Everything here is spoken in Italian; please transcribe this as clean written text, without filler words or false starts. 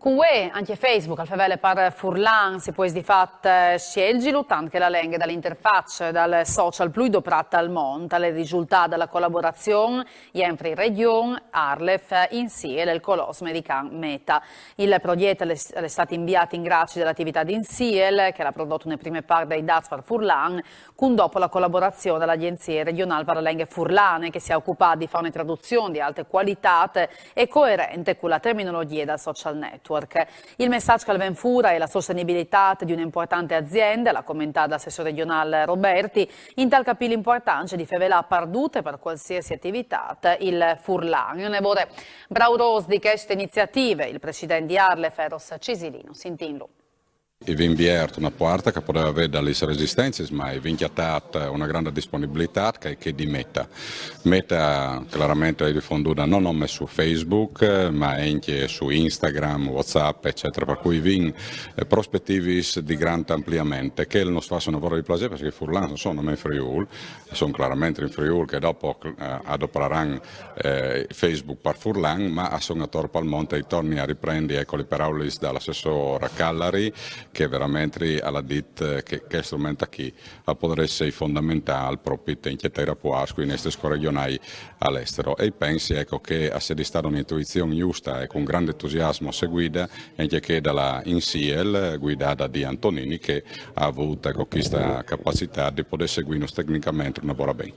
Cunque anche Facebook al favele par Furlan si può di fatto scegliere tanto che la lingua dall'interfaccia dal social più doprata al mondo, le risultati della collaborazione entre in regione, Arlef, insieme al Colosme di Can Meta. Il progetto è stato inviato in grazie dell'attività di Insiel, che ha prodotto le prime parti dei dati per Furlan, con dopo la collaborazione dell'Agenzia regionale per le lingue furlane, che si è occupata di fare una traduzione di alta qualità e coerente con la terminologia del social network. Il messaggio che viene fuori è la sostenibilità di un'importante azienda, l'ha commentato l'assessore regionale Roberti, in tal capì l'importanza di favela perdute per qualsiasi attività il Furlan. Ne vuole brauros di queste iniziative, il presidente di Arlef, Eros Cisilino, sentinlo. E vi inviato una parte che poteva avere dalle resistenze, ma vi inchiattata una grande disponibilità che di Meta. Meta chiaramente è diffonduta non solo su Facebook, ma anche su Instagram, WhatsApp, eccetera, per cui vi prospettivi di grande ampliamento, che non fa un lavoro di piacere perché i Furlan non sono in Friuli, sono chiaramente in Friuli che dopo adopereranno Facebook per Furlan, ma sono a Torpo al Monte e torni a riprendere ecco, le parole dall'assessore Callari, che veramente alla dit che strumento qui a poter essere fondamentale proprio in chiedere puasco in queste regionali all'estero e pensi ecco che sia di stare un'intuizione giusta e con grande entusiasmo seguita anche che dalla Insiel guidata di Antonini che ha avuto ecco, questa capacità di poter seguire tecnicamente una buona bene.